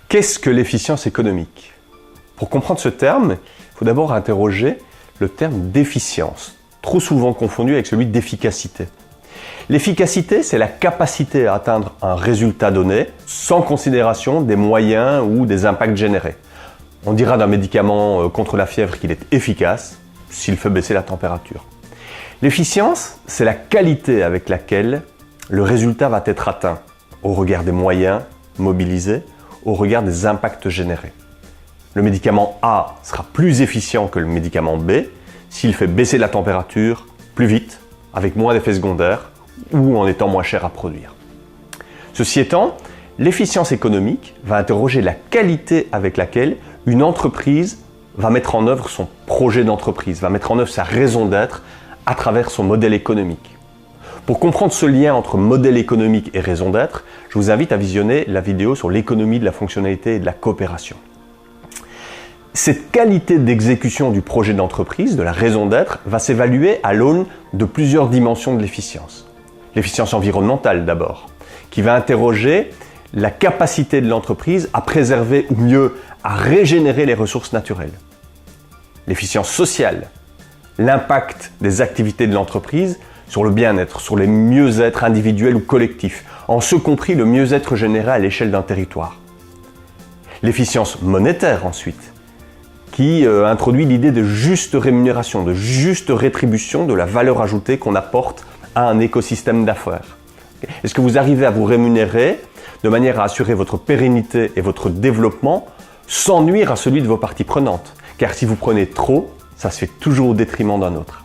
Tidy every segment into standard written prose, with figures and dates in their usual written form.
Qu'est-ce que l'efficience économique? Pour comprendre ce terme, il faut d'abord interroger le terme d'efficience, trop souvent confondu avec celui d'efficacité. L'efficacité, c'est la capacité à atteindre un résultat donné sans considération des moyens ou des impacts générés. On dira d'un médicament contre la fièvre qu'il est efficace s'il fait baisser la température. L'efficience, c'est la qualité avec laquelle le résultat va être atteint au regard des moyens mobilisés, au regard des impacts générés. Le médicament A sera plus efficient que le médicament B s'il fait baisser la température plus vite, avec moins d'effets secondaires ou en étant moins cher à produire. Ceci étant, l'efficience économique va interroger la qualité avec laquelle une entreprise va mettre en œuvre son projet d'entreprise, va mettre en œuvre sa raison d'être à travers son modèle économique. Pour comprendre ce lien entre modèle économique et raison d'être, je vous invite à visionner la vidéo sur l'économie de la fonctionnalité et de la coopération. Cette qualité d'exécution du projet d'entreprise, de la raison d'être, va s'évaluer à l'aune de plusieurs dimensions de l'efficience. L'efficience environnementale d'abord, qui va interroger la capacité de l'entreprise à préserver ou mieux à régénérer les ressources naturelles. L'efficience sociale, l'impact des activités de l'entreprise sur le bien-être, sur les mieux-être individuels ou collectifs, en ce compris le mieux-être général à l'échelle d'un territoire. L'efficience monétaire ensuite, qui introduit l'idée de juste rémunération, de juste rétribution de la valeur ajoutée qu'on apporte à un écosystème d'affaires. Est-ce que vous arrivez à vous rémunérer de manière à assurer votre pérennité et votre développement sans nuire à celui de vos parties prenantes? Car si vous prenez trop, ça se fait toujours au détriment d'un autre.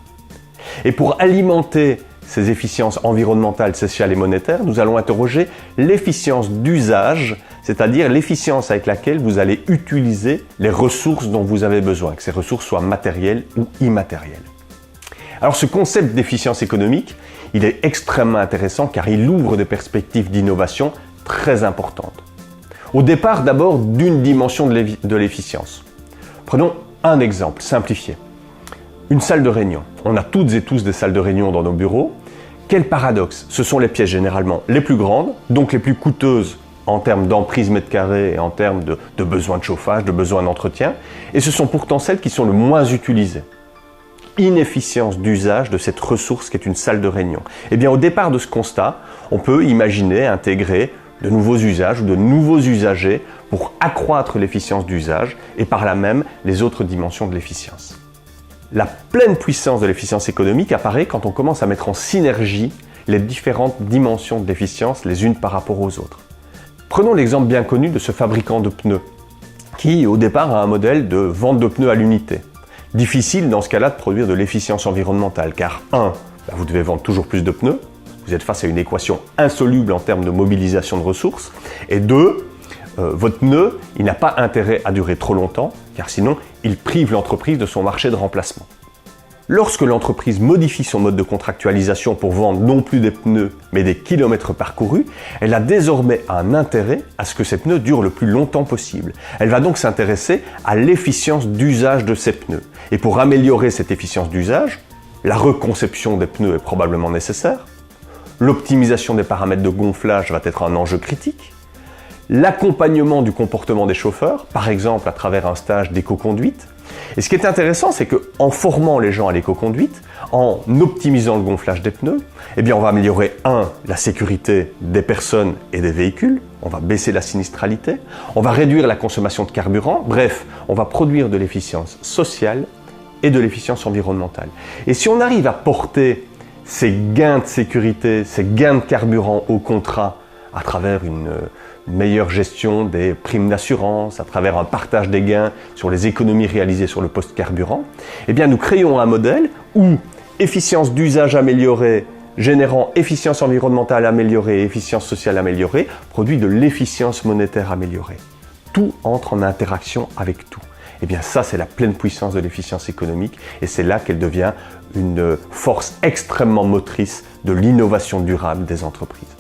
Et pour alimenter ces efficiences environnementales, sociales et monétaires, nous allons interroger l'efficience d'usage, c'est-à-dire l'efficience avec laquelle vous allez utiliser les ressources dont vous avez besoin, que ces ressources soient matérielles ou immatérielles. Alors ce concept d'efficience économique, il est extrêmement intéressant car il ouvre des perspectives d'innovation très importantes. Au départ d'abord d'une dimension de l'efficience. Prenons un exemple simplifié. Une salle de réunion. On a toutes et tous des salles de réunion dans nos bureaux. Quel paradoxe! Ce sont les pièces généralement les plus grandes, donc les plus coûteuses en termes d'emprise mètre carré et en termes de besoin de chauffage, de besoin d'entretien, et ce sont pourtant celles qui sont le moins utilisées. Inefficience d'usage de cette ressource qu'est une salle de réunion. Eh bien, au départ de ce constat, on peut imaginer intégrer de nouveaux usages ou de nouveaux usagers pour accroître l'efficience d'usage et par là même les autres dimensions de l'efficience. La pleine puissance de l'efficience économique apparaît quand on commence à mettre en synergie les différentes dimensions de l'efficience les unes par rapport aux autres. Prenons l'exemple bien connu de ce fabricant de pneus qui, au départ, a un modèle de vente de pneus à l'unité. Difficile dans ce cas-là de produire de l'efficience environnementale car 1. Vous devez vendre toujours plus de pneus, vous êtes face à une équation insoluble en termes de mobilisation de ressources, et 2. Votre pneu, il n'a pas intérêt à durer trop longtemps, car sinon, il prive l'entreprise de son marché de remplacement. Lorsque l'entreprise modifie son mode de contractualisation pour vendre non plus des pneus, mais des kilomètres parcourus, elle a désormais un intérêt à ce que ces pneus durent le plus longtemps possible. Elle va donc s'intéresser à l'efficience d'usage de ces pneus. Et pour améliorer cette efficience d'usage, la reconception des pneus est probablement nécessaire, l'optimisation des paramètres de gonflage va être un enjeu critique, l'accompagnement du comportement des chauffeurs, par exemple à travers un stage d'éco-conduite. Et ce qui est intéressant, c'est qu'en formant les gens à l'éco-conduite, en optimisant le gonflage des pneus, eh bien on va améliorer 1. La sécurité des personnes et des véhicules, on va baisser la sinistralité, on va réduire la consommation de carburant, bref, on va produire de l'efficience sociale et de l'efficience environnementale. Et si on arrive à porter ces gains de sécurité, ces gains de carburant au contrat à travers une meilleure gestion des primes d'assurance, à travers un partage des gains sur les économies réalisées sur le poste carburant, eh bien nous créons un modèle où efficience d'usage améliorée, générant efficience environnementale améliorée et efficience sociale améliorée, produit de l'efficience monétaire améliorée. Tout entre en interaction avec tout. Eh bien ça, c'est la pleine puissance de l'efficience économique et c'est là qu'elle devient une force extrêmement motrice de l'innovation durable des entreprises.